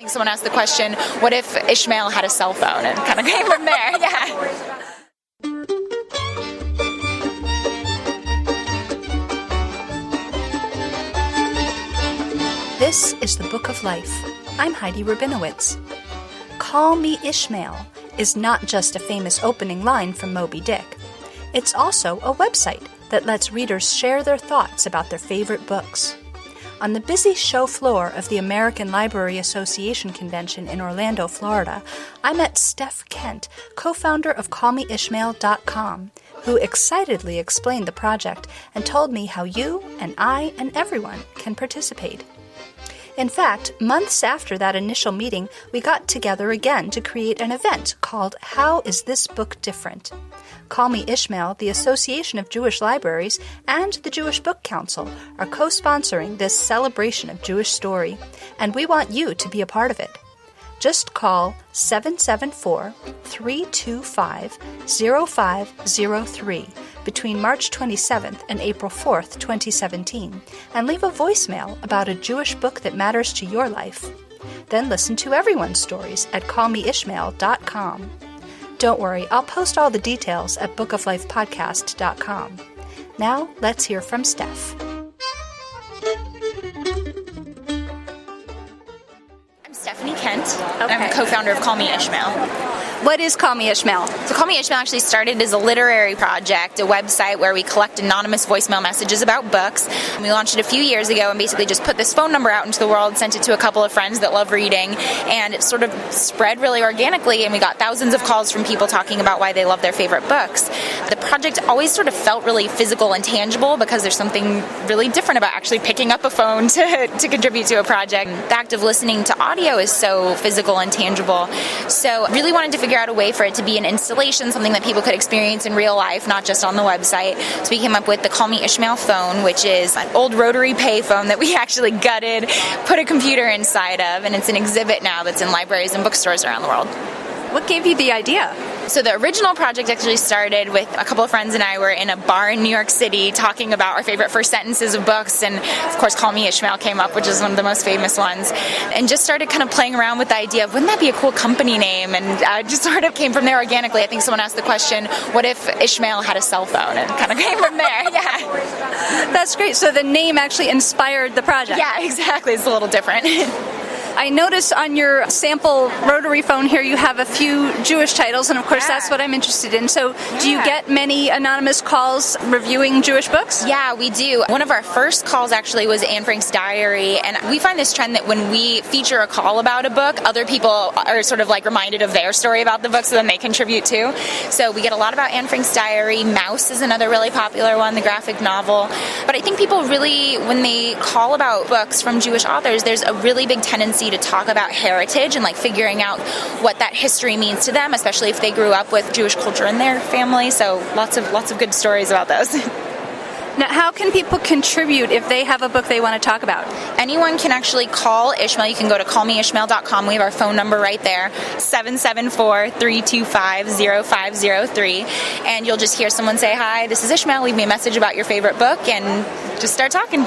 Someone asked the question, what if Ishmael had a cell phone? And kind of came from there, yeah. This is the Book of Life. I'm Heidi Rabinowitz. Call Me Ishmael is not just a famous opening line from Moby Dick. It's also a website that lets readers share their thoughts about their favorite books. On the busy show floor of the American Library Association convention in Orlando, Florida, I met Steph Kent, co-founder of CallMeIshmael.com, who excitedly explained the project and told me how you and I and everyone can participate. In fact, months after that initial meeting, we got together again to create an event called How Is This Book Different? Call Me Ishmael, the Association of Jewish Libraries, and the Jewish Book Council are co-sponsoring this celebration of Jewish story, and we want you to be a part of it. Just call 774-325-0503 between March 27th and April 4th, 2017, and leave a voicemail about a Jewish book that matters to your life. Then listen to everyone's stories at callmeishmael.com. Don't worry, I'll post all the details at bookoflifepodcast.com. Now, let's hear from Steph. I'm Stephanie Kent. Okay. I'm the co-founder of Call Me Ishmael. What is Call Me Ishmael? So Call Me Ishmael actually started as a literary project, a website where we collect anonymous voicemail messages about books. We launched it a few years ago and basically just put this phone number out into the world, sent it to a couple of friends that love reading, and it sort of spread really organically, and we got thousands of calls from people talking about why they love their favorite books. The project always sort of felt really physical and tangible because there's something really different about actually picking up a phone to contribute to a project. The act of listening to audio is so physical and tangible. So really wanted to figure out a way for it to be an installation, something that people could experience in real life, not just on the website. So we came up with the Call Me Ishmael phone, which is an old rotary pay phone that we actually gutted, put a computer inside of, and it's an exhibit now that's in libraries and bookstores around the world. What gave you the idea? So the original project actually started with a couple of friends and I were in a bar in New York City talking about our favorite first sentences of books, and of course Call Me Ishmael came up, which is one of the most famous ones, and just started kind of playing around with the idea of wouldn't that be a cool company name, and just sort of came from there organically. I think someone asked the question, what if Ishmael had a cell phone, and kind of came from there, yeah. That's great. So the name actually inspired the project. Yeah, exactly. It's a little different. I noticed on your sample rotary phone here you have a few Jewish titles, and of course that's what I'm interested in. So do you get many anonymous calls reviewing Jewish books? Yeah, we do. One of our first calls actually was Anne Frank's diary, and we find this trend that when we feature a call about a book, other people are sort of like reminded of their story about the book, so then they contribute too. So we get a lot about Anne Frank's diary. Mouse is another really popular one, the graphic novel. But I think people really, when they call about books from Jewish authors, there's a really big tendency to talk about heritage and like figuring out what that history means to them, especially if they grew up with Jewish culture in their family. So lots of good stories about those. Now, how can people contribute if they have a book they want to talk about? Anyone can actually call Ishmael. You can go to callmeishmael.com. We have our phone number right there, 774-325-0503. And you'll just hear someone say, hi, this is Ishmael. Leave me a message about your favorite book and just start talking.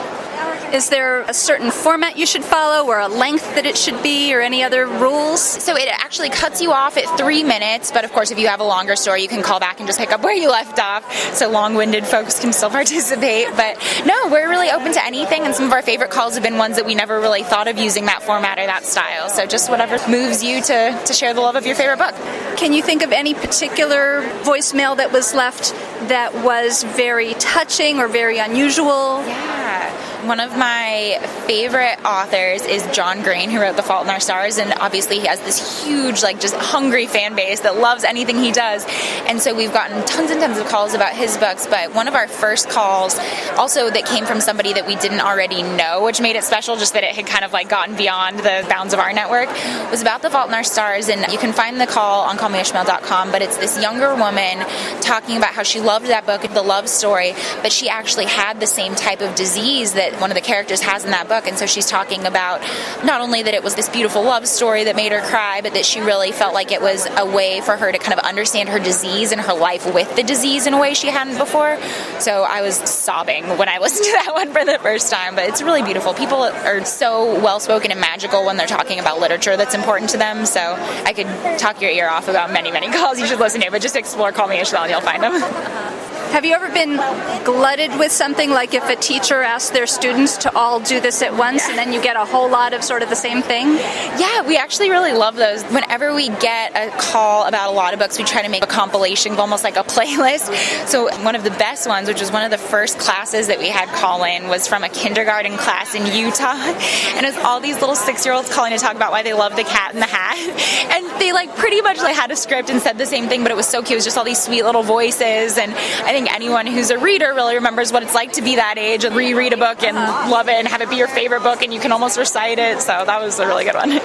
Is there a certain format you should follow or a length that it should be or any other rules? So it actually cuts you off at 3 minutes, but of course if you have a longer story you can call back and just pick up where you left off, so long-winded folks can still participate. But no, we're really open to anything, and some of our favorite calls have been ones that we never really thought of using that format or that style, so just whatever moves you to share the love of your favorite book. Can you think of any particular voicemail that was left that was very touching or very unusual? Yeah. One of my favorite authors is John Green, who wrote The Fault in Our Stars, and obviously he has this huge, just hungry fan base that loves anything he does, and so we've gotten tons and tons of calls about his books. But one of our first calls, also that came from somebody that we didn't already know, which made it special, just that it had kind of gotten beyond the bounds of our network, was about The Fault in Our Stars. And you can find the call on callmeishmael.com, but it's this younger woman talking about how she loved that book, the love story, but she actually had the same type of disease that one of the characters has in that book. And so she's talking about not only that it was this beautiful love story that made her cry, but that she really felt like it was a way for her to kind of understand her disease and her life with the disease in a way she hadn't before. So I was sobbing when I listened to that one for the first time, but it's really beautiful. People are so well-spoken and magical when they're talking about literature that's important to them, so I could talk your ear off about many, many calls you should listen to, but just explore Call Me Ishmael and you'll find them. Have you ever been glutted with something, like if a teacher asks their students to all do this at once and then you get a whole lot of sort of the same thing? Yeah, we actually really love those. Whenever we get a call about a lot of books, we try to make a compilation, almost like a playlist. So one of the best ones, which was one of the first classes that we had call in, was from a kindergarten class in Utah. And it was all these little 6-year-olds calling to talk about why they love The Cat in the Hat. And they pretty much had a script and said the same thing, but it was so cute. It was just all these sweet little voices. And I think anyone who's a reader really remembers what it's like to be that age and reread a book and love it and have it be your favorite book and you can almost recite it. So that was a really good one.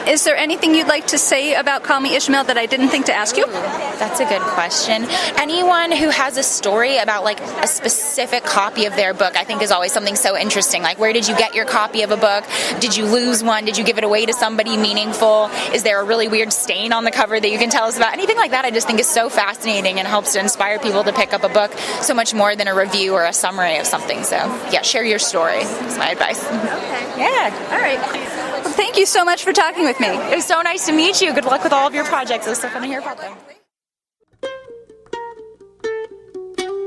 Is there anything you'd like to say about Call Me Ishmael that I didn't think to ask you? That's a good question. Anyone who has a story about a specific copy of their book, I think is always something so interesting. Like, where did you get your copy of a book? Did you lose one? Did you give it away to somebody meaningful? Is there a really weird stain on the cover that you can tell us about? Anything like that I just think is so fascinating and helps to inspire people to pick up a book so much more than a review or a summary of something. So, yeah, share your story is my advice. Okay. Yeah. All right. Well, thank you so much for talking with me. It was so nice to meet you. Good luck with all of your projects. It was so fun to hear about them.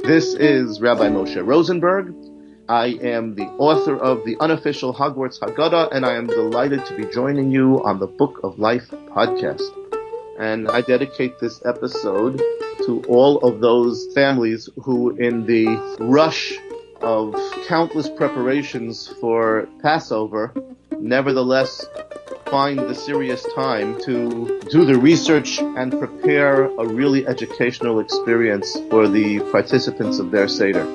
This is Rabbi Moshe Rosenberg. I am the author of the unofficial Hogwarts Haggadah, and I am delighted to be joining you on the Book of Life podcast. And I dedicate this episode to all of those families who, in the rush of countless preparations for Passover, nevertheless find the serious time to do the research and prepare a really educational experience for the participants of their Seder.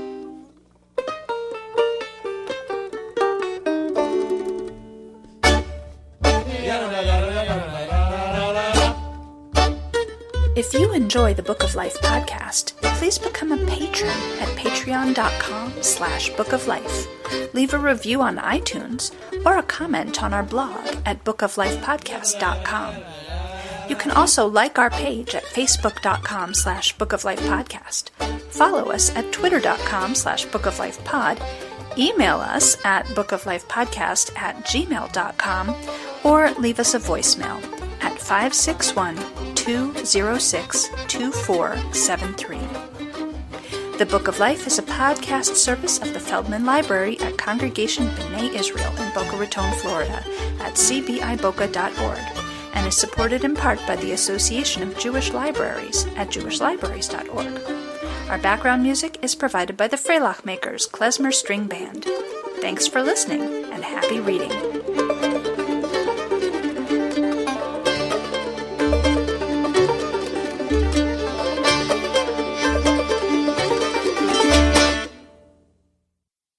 If you enjoy the Book of Life podcast, please become a patron at patreon.com/bookoflife. Leave a review on iTunes or a comment on our blog at bookoflifepodcast.com. You can also like our page at facebook.com/bookoflifepodcast. Follow us at twitter.com/bookoflifepod. Email us at bookoflifepodcast@gmail.com or leave us a voicemail at 561-206-2473. The Book of Life is a podcast service of the Feldman Library at Congregation B'nai Israel in Boca Raton, Florida at cbiboca.org and is supported in part by the Association of Jewish Libraries at jewishlibraries.org. Our background music is provided by the Freilach Makers Klezmer String Band. Thanks for listening and happy reading.